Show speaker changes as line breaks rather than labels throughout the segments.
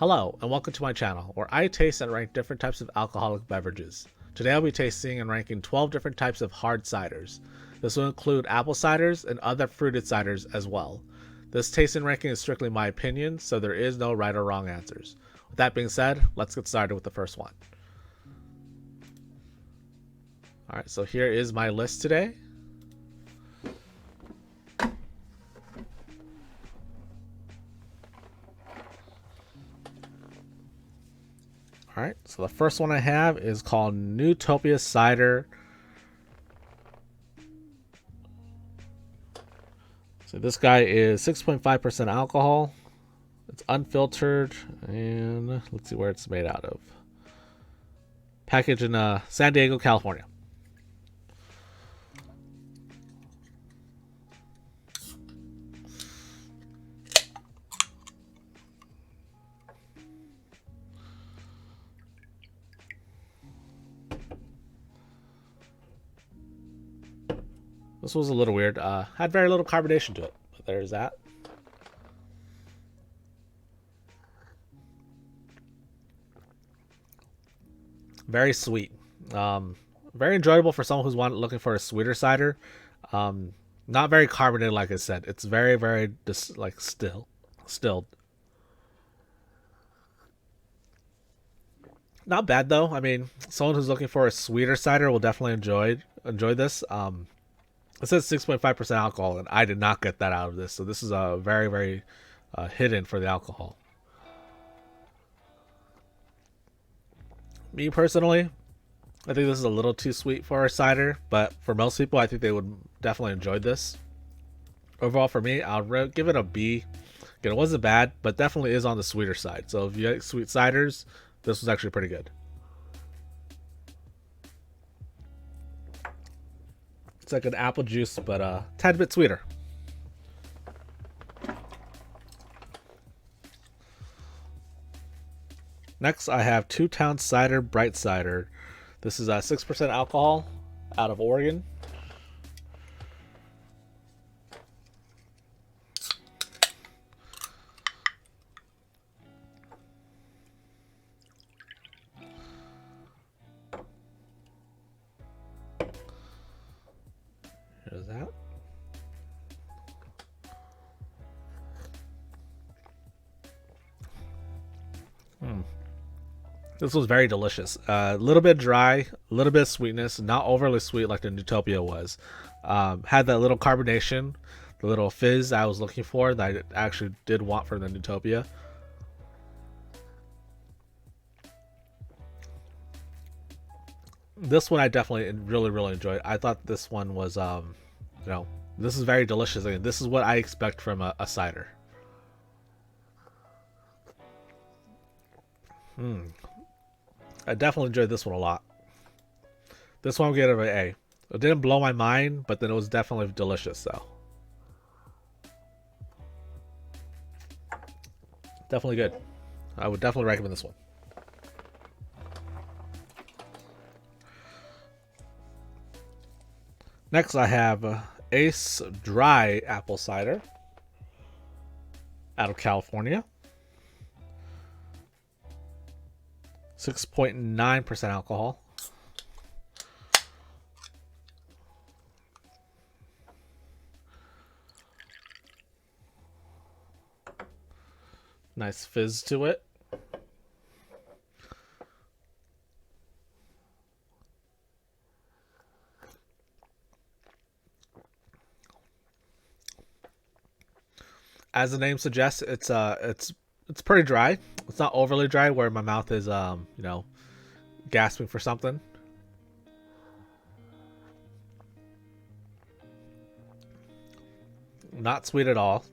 Hello, and welcome to my channel, where I taste and rank different types of alcoholic beverages. Today I'll be tasting and ranking 12 different types of hard ciders. This will include apple ciders and other fruited ciders as well. This taste and ranking is strictly my opinion, so there is no right or wrong answers. With that being said, let's get started with the first one. Alright, so here is my list today. Alright, so the first one I have is called Newtopia Cider. So this guy is 6.5% alcohol. It's unfiltered, and let's see where it's made out of. Packaged in San Diego, California. This was a little weird. Had very little carbonation to it, but there's that. Very sweet. Very enjoyable for someone who's looking for a sweeter cider. Not very carbonated, like I said. It's very, very stilled. Not bad though. I mean, someone who's looking for a sweeter cider will definitely enjoy this. It says 6.5% alcohol, and I did not get that out of this. So this is a very, very hidden for the alcohol. Me personally, I think this is a little too sweet for a cider, but for most people, I think they would definitely enjoy this. Overall, for me, I'll give it a B. Again, it wasn't bad, but definitely is on the sweeter side. So if you like sweet ciders, this was actually pretty good. It's like an apple juice, but a tad bit sweeter. Next, I have 2 Town Cider Bright Cider. This is 6% alcohol out of Oregon. Here's that. This was very delicious. A little bit dry, a little bit of sweetness, not overly sweet like the Newtopia was. Had that little carbonation, the little fizz I was looking for that I actually did want from the Newtopia. This one I definitely really enjoyed. I thought this one was, this is very delicious. Again, this is what I expect from a cider. I definitely enjoyed this one a lot. This one will get an A. It didn't blow my mind, but then it was definitely delicious though. Definitely good. I would definitely recommend this one. Next I have Ace Dry Apple Cider out of California. 6.9% alcohol. Nice fizz to it. As the name suggests, it's pretty dry. It's not overly dry where my mouth is gasping for something. Not sweet at all.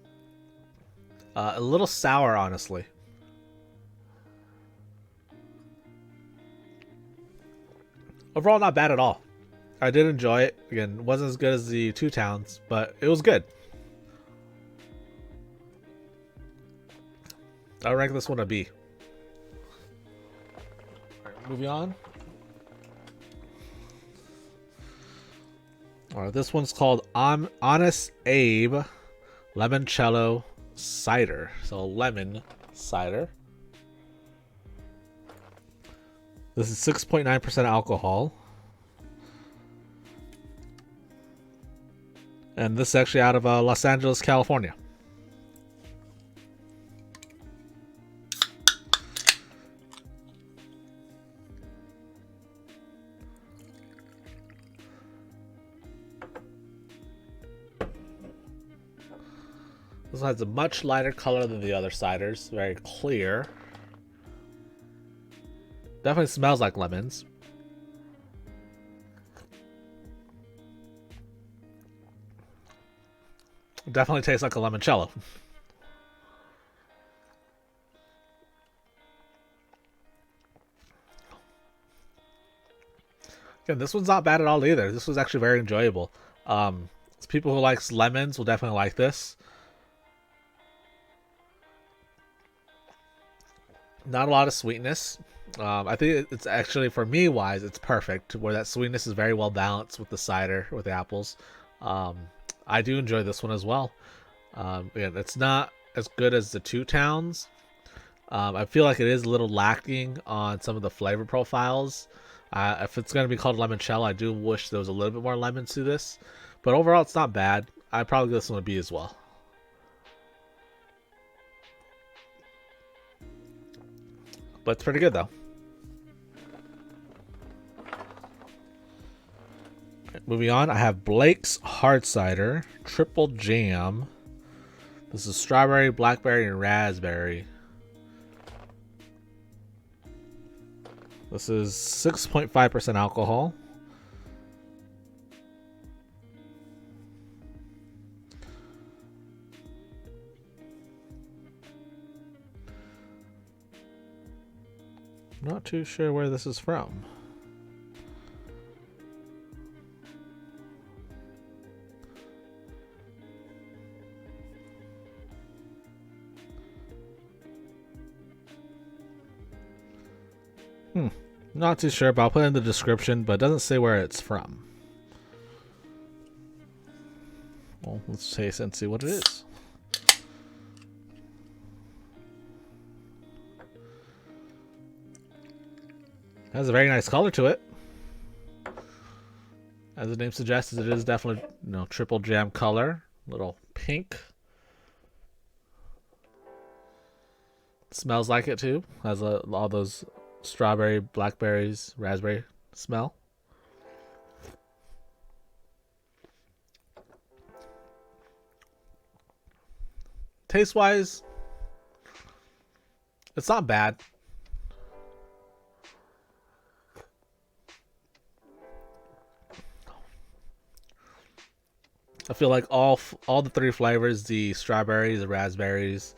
A little sour, honestly. Overall, not bad at all. I did enjoy it. Again, it wasn't as good as the 2 Towns, but it was good. I rank this one a B. Alright, moving on. Alright, this one's called Honest Abe Limoncello Cider. So lemon cider. This is 6.9% alcohol. And this is actually out of Los Angeles, California. This one has a much lighter color than the other ciders. Very clear. Definitely smells like lemons. Definitely tastes like a limoncello. Again, this one's not bad at all either. This was actually very enjoyable. People who likes lemons will definitely like this. Not a lot of sweetness. I think it's actually, for me wise, it's perfect, where that sweetness is very well balanced with the cider, with the apples. I do enjoy this one as well. Again, it's not as good as the Two Towns. I feel like it is a little lacking on some of the flavor profiles. If it's going to be called limoncello, I do wish there was a little bit more lemon to this. But overall, it's not bad. I'd probably give this one a B as well. But it's pretty good though. Moving on, I have Blake's Hard Cider Triple Jam. This is strawberry, blackberry, and raspberry. This is 6.5% alcohol. Not too sure where this is from. Not too sure, but I'll put it in the description, but it doesn't say where it's from. Well, let's taste and see what it is. It has a very nice color to it. As the name suggests, it is definitely, triple jam color. Little pink. Smells like it too. Has all those strawberry, blackberries, raspberry smell. Taste wise, it's not bad. I feel like all the three flavors, the strawberries, the raspberries,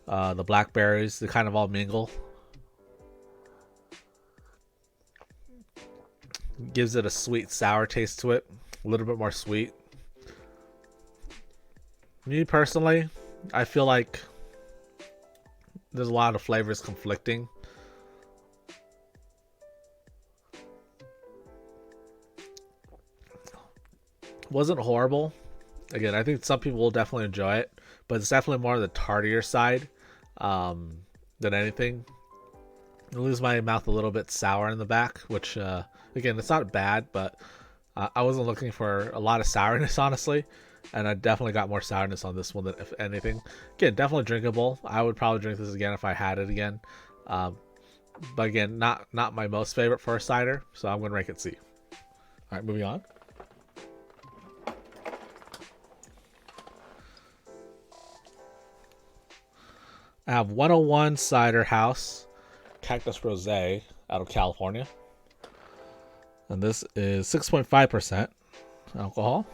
the blackberries, they kind of all mingle. Gives it a sweet sour taste to it, a little bit more sweet. Me personally, I feel like there's a lot of flavors conflicting. Wasn't horrible. Again, I think some people will definitely enjoy it, but it's definitely more on the tartier side than anything. I lose my mouth a little bit sour in the back, which again, it's not bad, but I wasn't looking for a lot of sourness, honestly, and I definitely got more sourness on this one than if anything. Again, definitely drinkable. I would probably drink this again if I had it again, but again, not my most favorite for a cider, so I'm gonna rank it C. All right, moving on. I have 101 Cider House Cactus Rosé out of California. And this is 6.5% alcohol.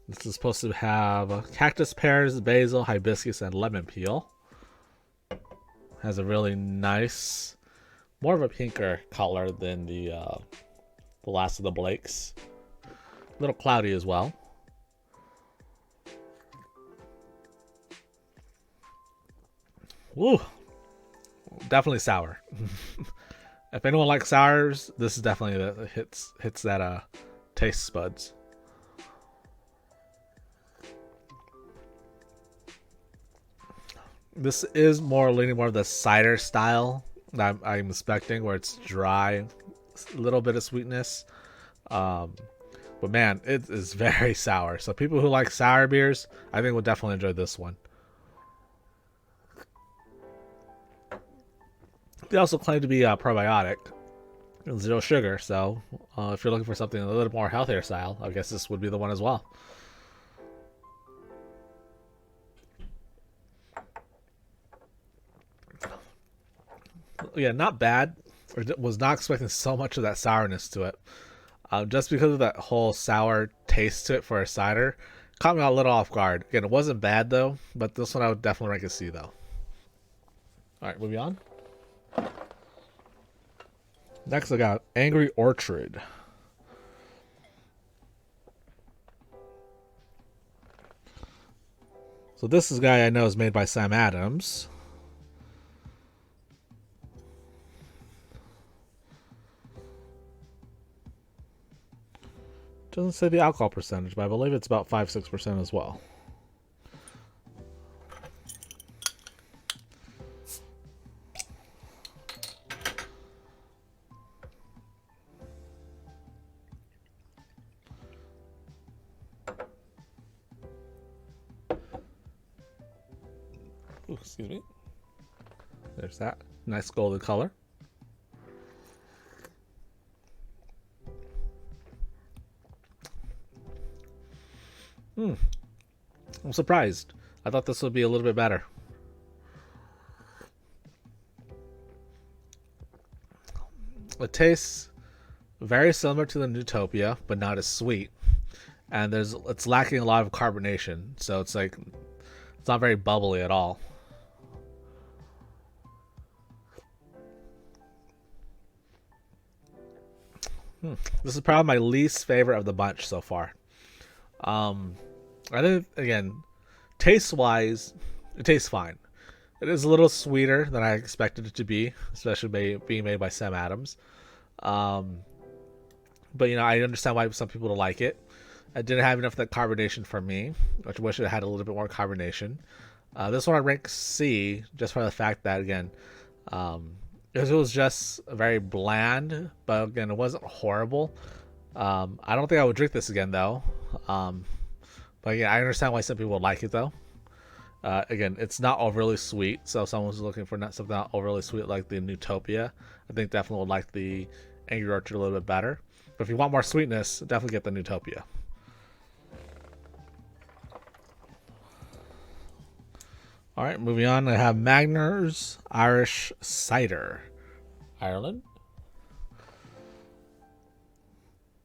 This is supposed to have cactus, pears, basil, hibiscus, and lemon peel. Has a really nice, more of a pinker color than the last of the Blakes. A little cloudy as well. Woo! Definitely sour. If anyone likes sours, this is definitely hits that taste buds. This is leaning more of the cider style that I'm expecting, where it's dry, a little bit of sweetness. But man, it is very sour. So people who like sour beers, I think will definitely enjoy this one. They also claim to be probiotic, zero sugar. So if you're looking for something a little more healthier style, I guess this would be the one as well. Yeah, not bad. I was not expecting so much of that sourness to it. Just because of that whole sour taste to it for a cider, caught me a little off guard. Again, it wasn't bad though, but this one I would definitely rank a C though. Alright, moving on. Next I got Angry Orchard. So this is a guy I know is made by Sam Adams. Doesn't say the alcohol percentage, but I believe it's about 5-6% as well. Ooh, excuse me. There's that nice golden color. I'm surprised. I thought this would be a little bit better. It tastes very similar to the Newtopia, but not as sweet. And it's lacking a lot of carbonation, so it's like it's not very bubbly at all. This is probably my least favorite of the bunch so far. I think, again, taste-wise, it tastes fine. It is a little sweeter than I expected it to be, especially being made by Sam Adams. But, you know, I understand why some people don't like it. I didn't have enough of that carbonation for me, which I wish it had a little bit more carbonation. This one I rank C, just for the fact that, again, it was just very bland, but again, it wasn't horrible. I don't think I would drink this again, though. But yeah, I understand why some people would like it though. Again, it's not overly sweet, so if someone's looking for something not overly sweet like the Newtopia, I think definitely would like the Angry Orchard a little bit better. But if you want more sweetness, definitely get the Newtopia. Alright, moving on, I have Magners Irish Cider. Ireland.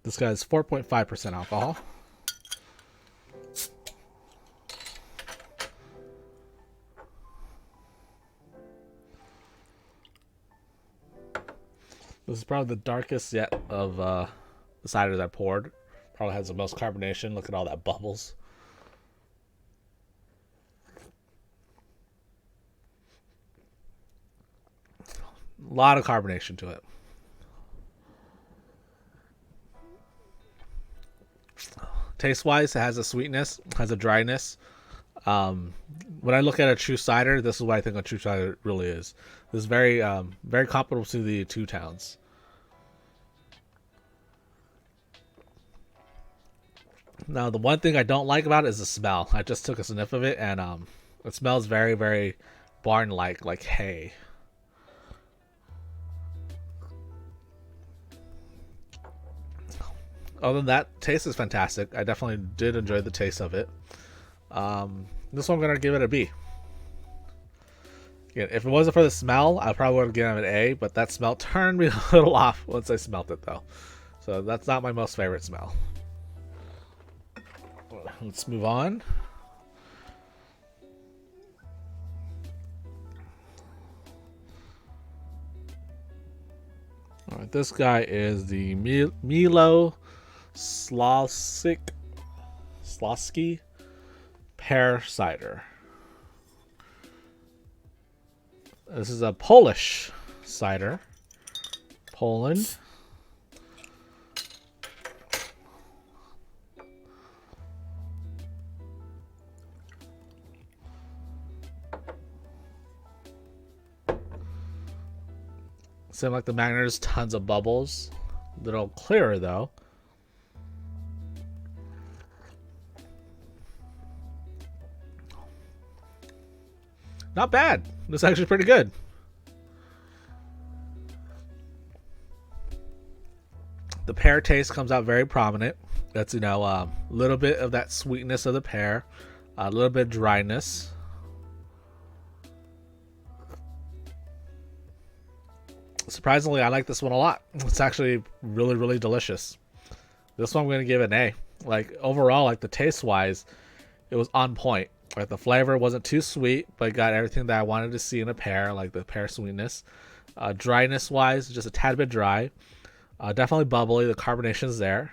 This guy is 4.5% alcohol. This is probably the darkest yet of the ciders I poured. Probably has the most carbonation. Look at all that bubbles. A lot of carbonation to it. Taste-wise, it has a sweetness, has a dryness. When I look at a true cider, this is what I think a true cider really is. This is very comparable to the Two Towns. Now, the one thing I don't like about it is the smell. I just took a sniff of it, and it smells very, very barn-like, like hay. Other than that, taste is fantastic. I definitely did enjoy the taste of it. This one I'm gonna give it a B. Again, if it wasn't for the smell, I probably would have given it an A, but that smell turned me a little off once I smelled it, though. So that's not my most favorite smell. Let's move on. All right, this guy is the Miloslawski pear cider. This is a Polish cider. Poland. Same like the Magners, tons of bubbles. A little clearer though. Not bad. This is actually pretty good. The pear taste comes out very prominent. That's, you know, a little bit of that sweetness of the pear, a little bit of dryness. Surprisingly, I like this one a lot. It's actually really, really delicious. This one I'm going to give an A. Like, overall, like the taste wise, it was on point. Like, the flavor wasn't too sweet, but got everything that I wanted to see in a pear, like the pear sweetness. Dryness wise, just a tad bit dry. Definitely bubbly. The carbonation's there.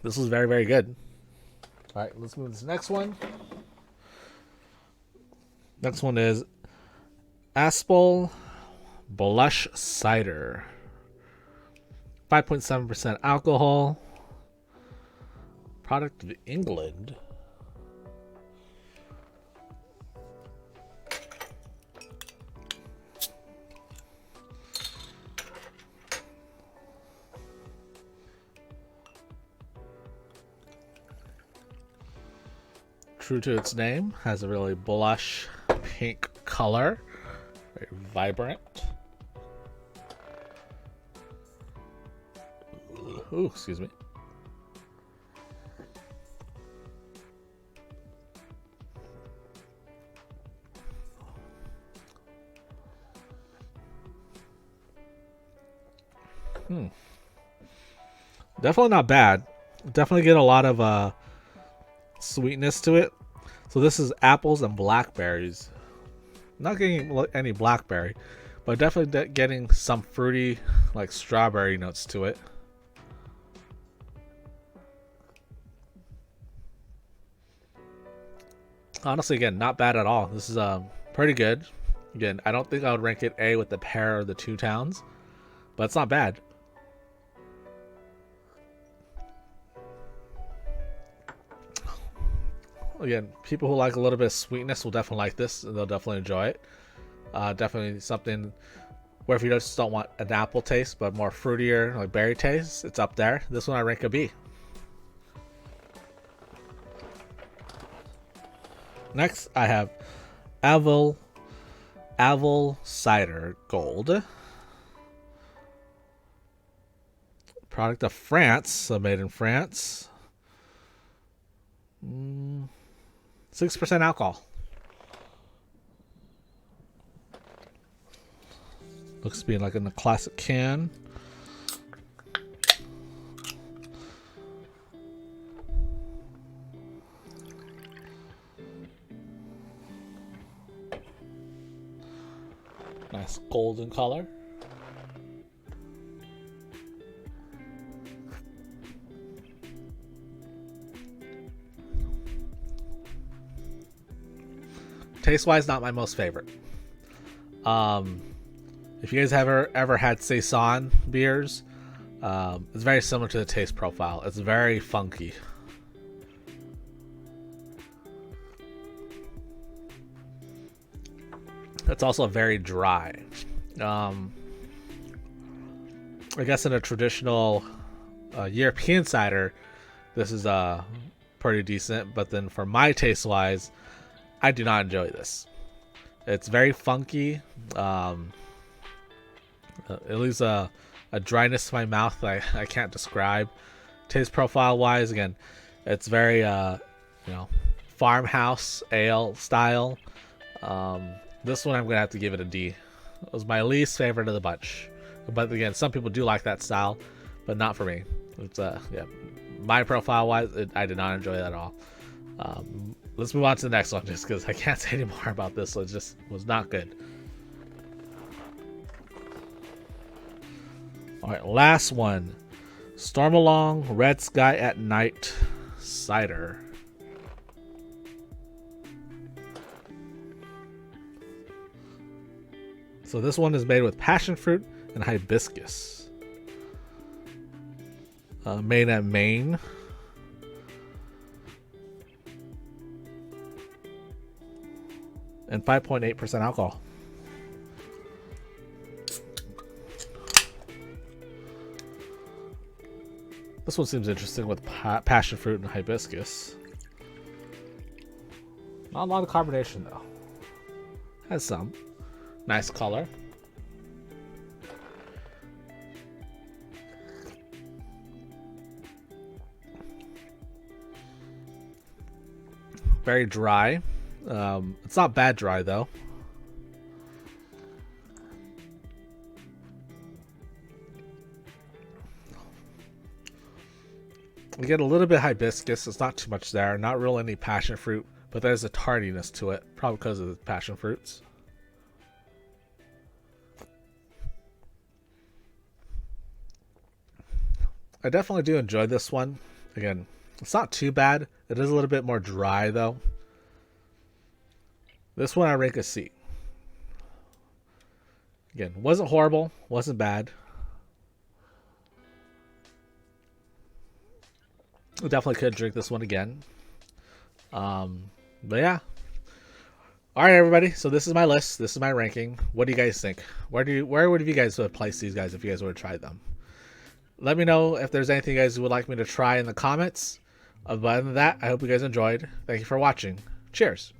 This was very, very good. All right, let's move to the next one. Next one is Aspall Blush Cider. 5.7% alcohol. Product of England. True to its name, has a really blush pink color, very vibrant. Ooh, excuse me. Definitely not bad. Definitely get a lot of sweetness to it. So this is apples and blackberries. Not getting any blackberry, but definitely getting some fruity, like strawberry notes to it. Honestly, again, not bad at all. This is pretty good. Again, I don't think I would rank it A with the pear or the two towns, but it's not bad. Again, people who like a little bit of sweetness will definitely like this, and they'll definitely enjoy it. Definitely something where if you just don't want an apple taste, but more fruitier, like berry taste, it's up there. This one I rank a B. Next, I have Aval Cider Gold. Product of France, so made in France. 6% alcohol. Looks to be like in the classic can. Nice golden color. Taste wise, not my most favorite. If you guys have ever had Saison beers, it's very similar to the taste profile. It's very funky. It's also very dry. I guess in a traditional European cider, this is pretty decent. But then for my taste wise, I do not enjoy this. It's very funky. It leaves a dryness to my mouth that I can't describe. Taste profile wise, again, it's very farmhouse ale style. This one I'm gonna have to give it a D. It was my least favorite of the bunch. But again, some people do like that style, but not for me. It's my profile wise, I did not enjoy that at all. Let's move on to the next one, just because I can't say any more about this. So it just was not good. All right, last one. Stormalong Red Sky at Night Cider. So this one is made with passion fruit and hibiscus. Made at Maine. and 5.8% alcohol. This one seems interesting with passion fruit and hibiscus. Not a lot of carbonation though. Has some. Nice color. Very dry. It's not bad dry though. We get a little bit of hibiscus. It's not too much there. Not really any passion fruit, but there's a tardiness to it, probably because of the passion fruits. I definitely do enjoy this one. Again, it's not too bad. It is a little bit more dry though. This one I rank a C. Again, wasn't horrible, wasn't bad. I definitely could drink this one again. But yeah. Alright everybody, so this is my list. This is my ranking. What do you guys think? Where would you guys place these guys if you guys would have tried them? Let me know if there's anything you guys would like me to try in the comments. Other than that, I hope you guys enjoyed. Thank you for watching. Cheers.